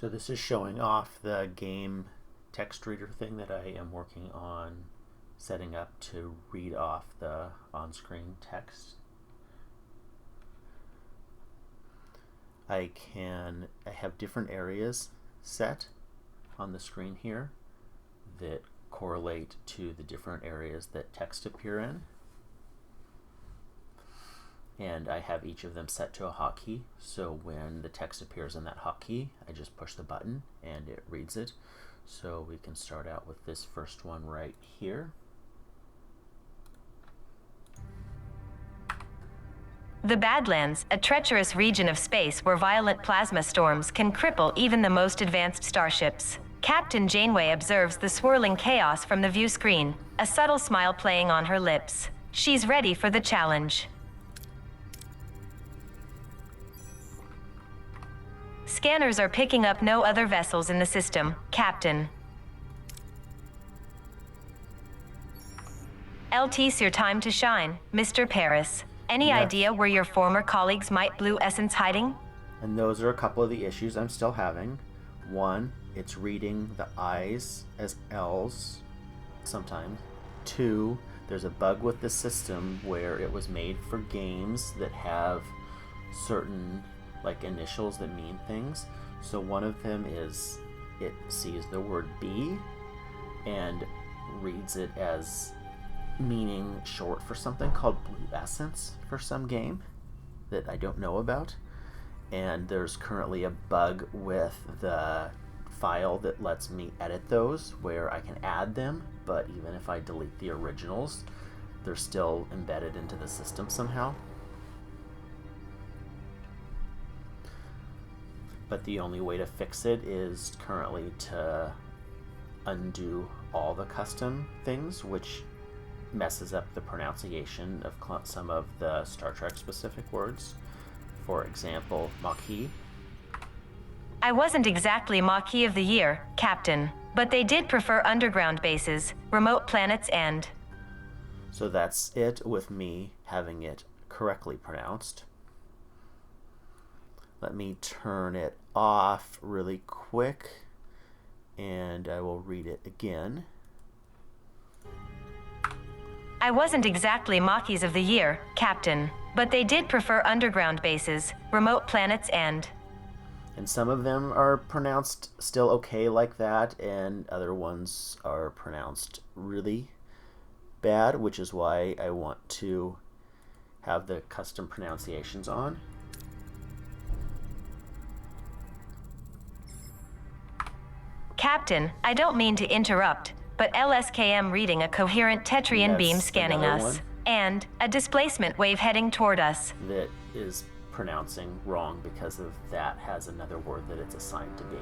So this is showing off the game text reader thing that I am working on setting up to read off the on-screen text. I have different areas set on the screen here that correlate to the different areas that text appear in. And I have each of them set to a hotkey, so when the text appears in that hotkey, I just push the button and it reads it. So we can start out with this first one right here. The Badlands, a treacherous region of space where violent plasma storms can cripple even the most advanced starships. Captain Janeway observes the swirling chaos from the view screen, a subtle smile playing on her lips. She's ready for the challenge. Scanners are picking up no other vessels in the system, Captain. LT's your time to shine, Mr. Paris. Any idea where your former colleagues might Blue Essence hiding? And those are a couple of the issues I'm still having. One, it's reading the I's as L's sometimes. Two, there's a bug with the system where it was made for games that have certain initials that mean things. So one of them is it sees the word B and reads it as meaning short for something called Blue Essence for some game that I don't know about. And there's currently a bug with the file that lets me edit those where I can add them, but even if I delete the originals, they're still embedded into the system somehow. But the only way to fix it is currently to undo all the custom things, which messes up the pronunciation of some of the Star Trek specific words. For example, Maquis. I wasn't exactly Maquis of the Year, Captain, but they did prefer underground bases, remote planets, and... So that's it with me having it correctly pronounced. Let me turn it off really quick and I will read it again. I wasn't exactly Maquis of the Year, Captain, but they did prefer underground bases, remote planets, and some of them are pronounced still okay like that, and other ones are pronounced really bad, which is why I want to have the custom pronunciations on. Captain, I don't mean to interrupt, but LSKM reading a coherent Tetrian beam scanning us, and a displacement wave heading toward us. That is pronouncing wrong because of that has another word that it's assigned to be.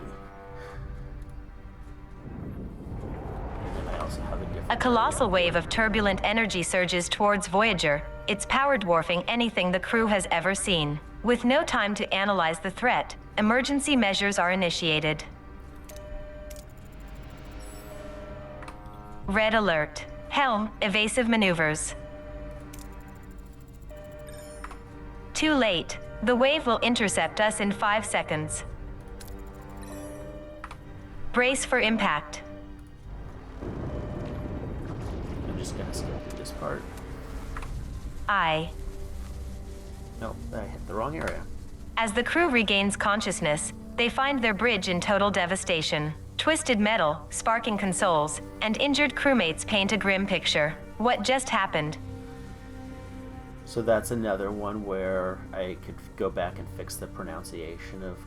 And then I also have a colossal wave of turbulent energy surges towards Voyager, its power dwarfing anything the crew has ever seen. With no time to analyze the threat, emergency measures are initiated. Red alert. Helm, evasive maneuvers. Too late. The wave will intercept us in 5 seconds. Brace for impact. I'm just gonna skip through this part. Nope, I hit the wrong area. As the crew regains consciousness, they find their bridge in total devastation. Twisted metal, sparking consoles, and injured crewmates paint a grim picture. What just happened? So that's another one where I could go back and fix the pronunciation of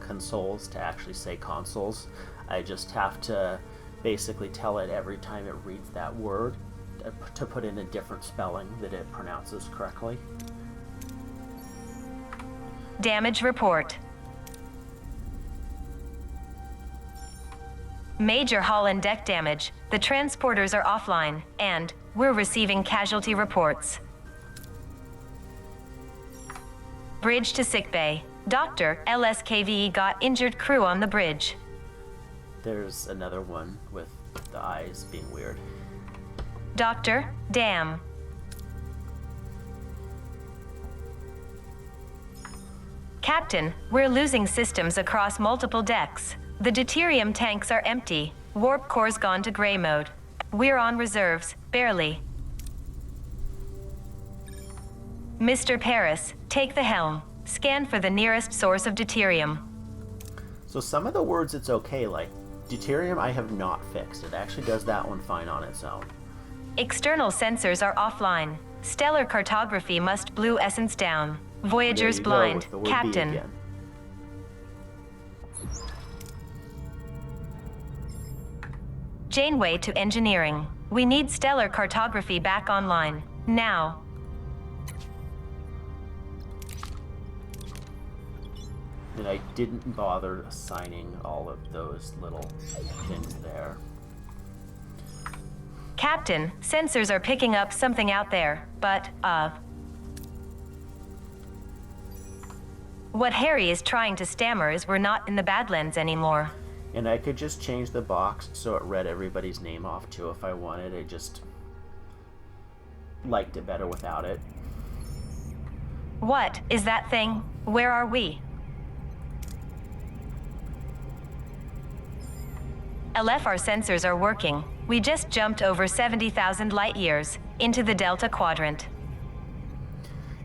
consoles to actually say consoles. I just have to basically tell it every time it reads that word to put in a different spelling that it pronounces correctly. Damage report. Major hull and deck damage. The transporters are offline, and we're receiving casualty reports. Bridge to sickbay. Doctor, LSKVE got injured crew on the bridge. There's another one with the eyes being weird. Doctor, damn. Captain, we're losing systems across multiple decks. The deuterium tanks are empty. Warp core's gone to gray mode. We're on reserves, barely. Mr. Paris, take the helm. Scan for the nearest source of deuterium. So some of the words it's okay, like deuterium I have not fixed. It actually does that one fine on its own. External sensors are offline. Stellar cartography must blue essence down. Voyager's blind. Captain. Janeway to engineering. We need stellar cartography back online. Now. And I didn't bother assigning all of those little things there. Captain, sensors are picking up something out there, but, what Harry is trying to stammer is we're not in the Badlands anymore. And I could just change the box so it read everybody's name off too if I wanted. I just liked it better without it. What is that thing? Where are we? LFR sensors are working. We just jumped over 70,000 light years into the Delta Quadrant.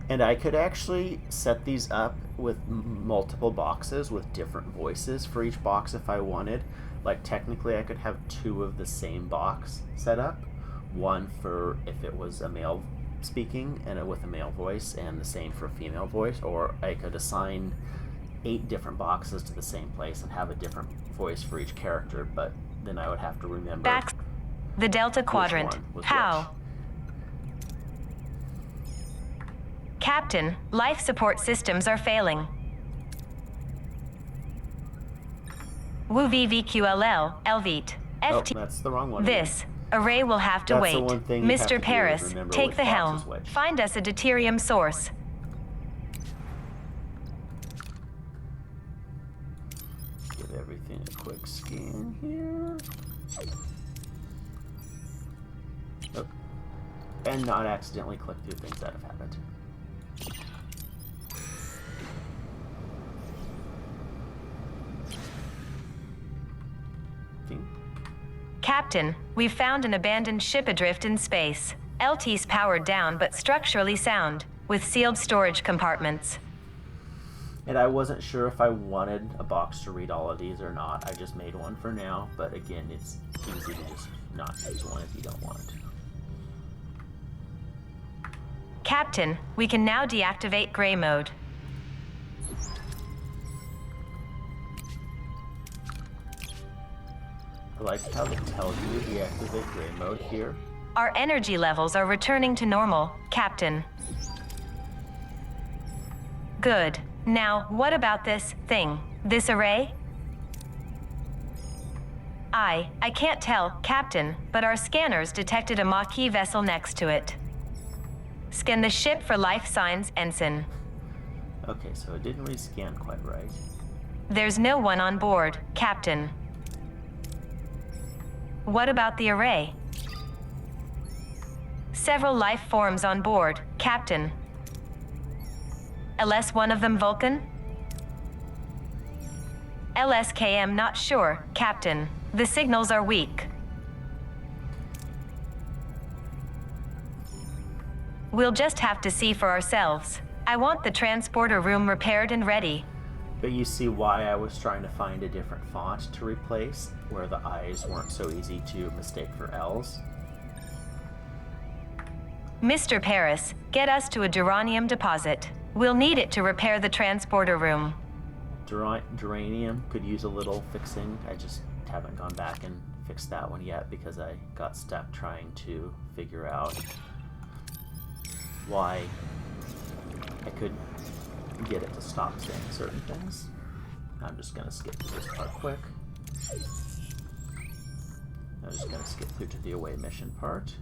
And I could actually set these up with multiple boxes with different voices for each box if I wanted. Like technically I could have two of the same box set up. One for if it was a male speaking and with a male voice, and the same for a female voice. Or I could assign 8 different boxes to the same place and have a different voice for each character, but then I would have to remember back the Delta Quadrant. How? Captain, life support systems are failing. WVVQLL, LVT, FT. Oh, that's the wrong one. This array will have to wait. Mr. Paris, take the helm. Find us a deuterium source. Give everything a quick scan here. Oh. And not accidentally click through things that have happened. Captain, we've found an abandoned ship adrift in space. LT's powered down but structurally sound, with sealed storage compartments. And I wasn't sure if I wanted a box to read all of these or not. I just made one for now, but again, it's easy to just not use one if you don't want to. Captain, we can now deactivate gray mode. I like how they tell you to deactivate gray mode here. Our energy levels are returning to normal, Captain. Good. Now, what about this thing? This array? I can't tell, Captain, but our scanners detected a Maquis vessel next to it. Scan the ship for life signs, Ensign. Okay, so it didn't rescan quite right. There's no one on board, Captain. What about the array? Several life forms on board, Captain. LS one of them Vulcan? LSKM not sure, Captain. The signals are weak. We'll just have to see for ourselves. I want the transporter room repaired and ready. But you see why I was trying to find a different font to replace, where the I's weren't so easy to mistake for L's. Mr. Paris, get us to a duranium deposit. We'll need it to repair the transporter room. Duranium could use a little fixing. I just haven't gone back and fixed that one yet because I got stuck trying to figure out why I couldn't get it to stop saying certain things. I'm just gonna skip through this part quick. I'm just gonna skip through to the away mission part.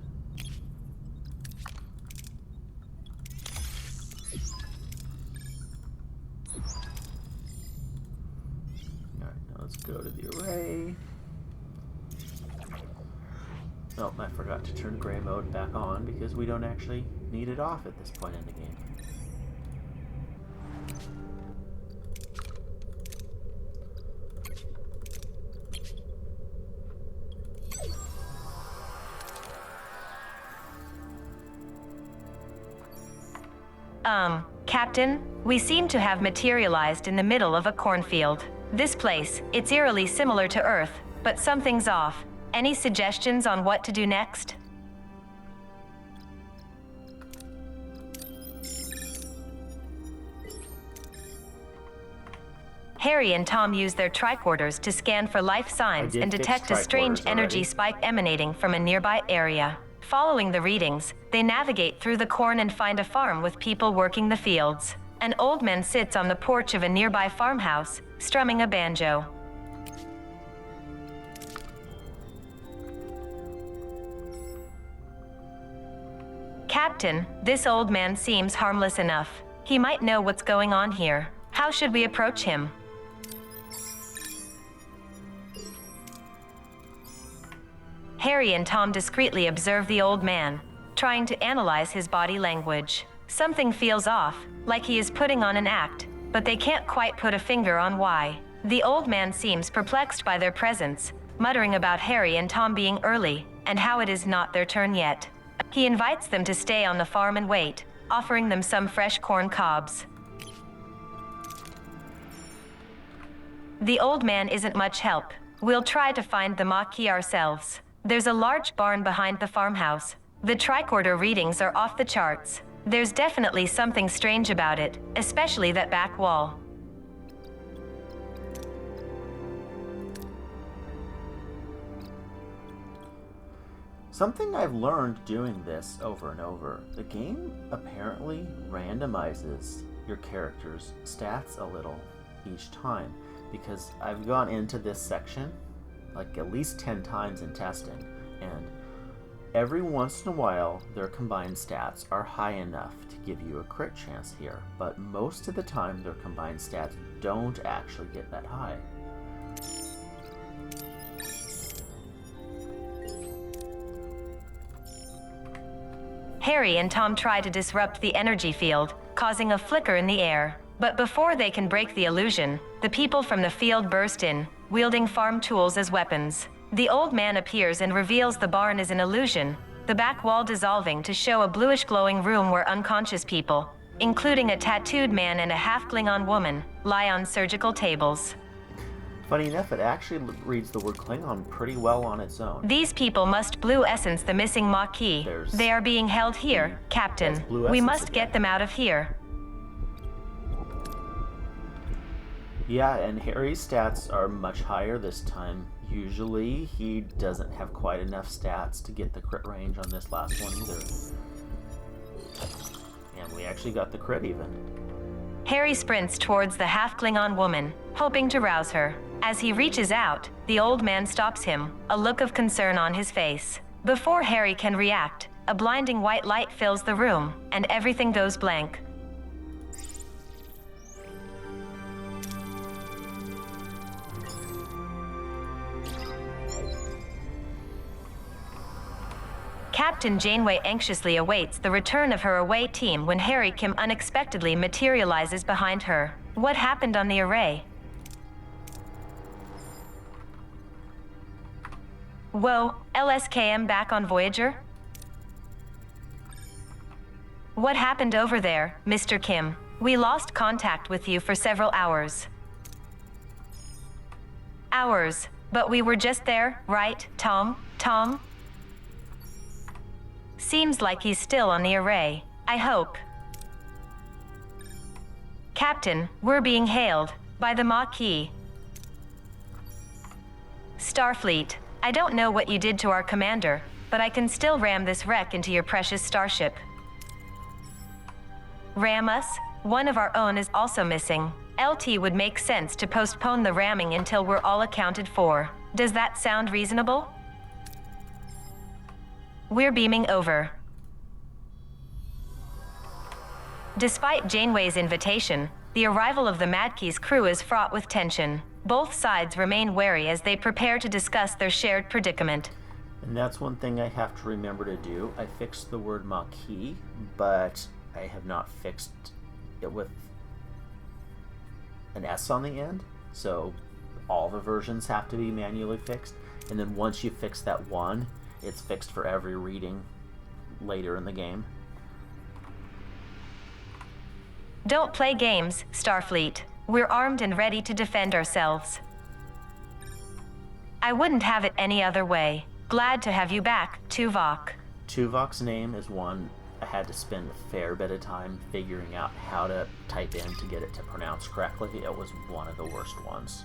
Alright, now let's go to the array. Oh, I forgot to turn gray mode back on because we don't actually need it off at this point in the game. Captain, we seem to have materialized in the middle of a cornfield. This place, it's eerily similar to Earth, but something's off. Any suggestions on what to do next? Harry and Tom use their tricorders to scan for life signs and detect a strange energy spike emanating from a nearby area. Following the readings, they navigate through the corn and find a farm with people working the fields. An old man sits on the porch of a nearby farmhouse, strumming a banjo. Captain, this old man seems harmless enough. He might know what's going on here. How should we approach him? Harry and Tom discreetly observe the old man, trying to analyze his body language. Something feels off, like he is putting on an act, but they can't quite put a finger on why. The old man seems perplexed by their presence, muttering about Harry and Tom being early, and how it is not their turn yet. He invites them to stay on the farm and wait, offering them some fresh corn cobs. The old man isn't much help. We'll try to find the Maquis ourselves. There's a large barn behind the farmhouse. The tricorder readings are off the charts. There's definitely something strange about it, especially that back wall. Something I've learned doing this over and over, the game apparently randomizes your character's stats a little each time, because I've gone into this section like at least 10 times in testing, and every once in a while their combined stats are high enough to give you a crit chance here, but most of the time their combined stats don't actually get that high. Harry and Tom try to disrupt the energy field, causing a flicker in the air. But before they can break the illusion, the people from the field burst in, wielding farm tools as weapons. The old man appears and reveals the barn is an illusion, the back wall dissolving to show a bluish glowing room where unconscious people, including a tattooed man and a half-Klingon woman, lie on surgical tables. Funny enough, it actually reads the word Klingon pretty well on its own. These people must blue essence the missing Maquis. They are being held here, Captain. We must get them out of here. Yeah, and Harry's stats are much higher this time. Usually, he doesn't have quite enough stats to get the crit range on this last one either. And we actually got the crit even. Harry sprints towards the half-Klingon woman, hoping to rouse her. As he reaches out, the old man stops him, a look of concern on his face. Before Harry can react, a blinding white light fills the room, and everything goes blank. Captain Janeway anxiously awaits the return of her away team when Harry Kim unexpectedly materializes behind her. What happened on the array? Whoa, LSKM back on Voyager? What happened over there, Mr. Kim? We lost contact with you for several hours. Hours, but we were just there, right, Tom? Tom? Seems like he's still on the array. I hope. Captain, we're being hailed by the Maquis. Starfleet, I don't know what you did to our commander, but I can still ram this wreck into your precious starship. Ram us? One of our own is also missing. LT would make sense to postpone the ramming until we're all accounted for. Does that sound reasonable? We're beaming over. Despite Janeway's invitation, the arrival of the Maquis crew is fraught with tension. Both sides remain wary as they prepare to discuss their shared predicament. And that's one thing I have to remember to do. I fixed the word Maquis, but I have not fixed it with an S on the end. So all the versions have to be manually fixed. And then once you fix that one, it's fixed for every reading later in the game. Don't play games, Starfleet. We're armed and ready to defend ourselves. I wouldn't have it any other way. Glad to have you back, Tuvok. Tuvok's name is one I had to spend a fair bit of time figuring out how to type in to get it to pronounce correctly. It was one of the worst ones.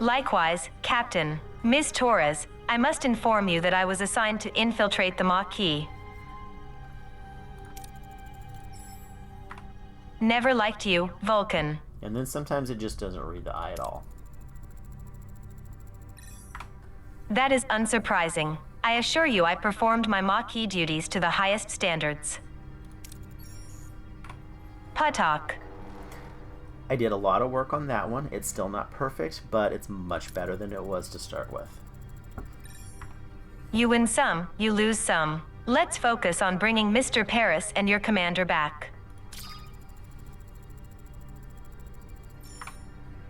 Likewise, Captain. Ms. Torres, I must inform you that I was assigned to infiltrate the Maquis. Never liked you, Vulcan. And then sometimes it just doesn't read the I at all. That is unsurprising. I assure you I performed my Maquis duties to the highest standards. Patak. I did a lot of work on that one. It's still not perfect, but it's much better than it was to start with. You win some, you lose some. Let's focus on bringing Mr. Paris and your commander back.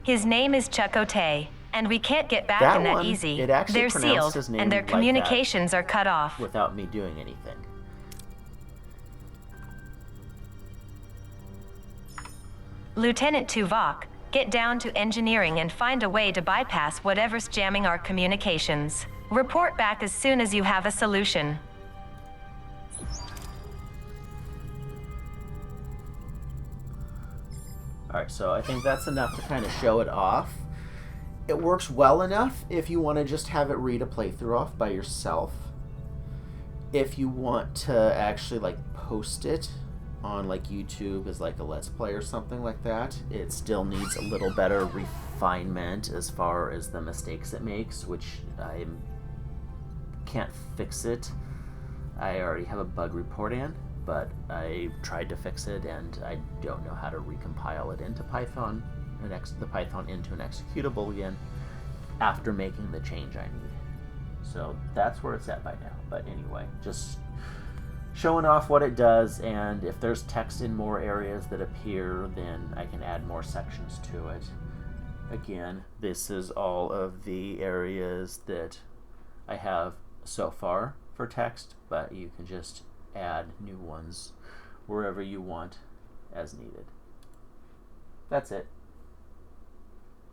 His name is Chakotay, and we can't get back That in that one, easy. it actually They're pronounced sealed, his name and their like that communications are cut off. without me doing anything. Lieutenant Tuvok, get down to engineering and find a way to bypass whatever's jamming our communications. Report back as soon as you have a solution. Alright, so I think that's enough to kind of show it off. It works well enough if you want to just have it read a playthrough off by yourself. If you want to actually like post it on like YouTube as like a Let's Play or something like that, it still needs a little better refinement as far as the mistakes it makes, which I can't fix it. I already have a bug report in, but I tried to fix it and I don't know how to recompile it into Python, the Python into an executable again after making the change I need. So that's where it's at by now. But anyway, just showing off what it does, and if there's text in more areas that appear, then I can add more sections to it. Again, this is all of the areas that I have so far for text, but you can just add new ones wherever you want as needed. That's it.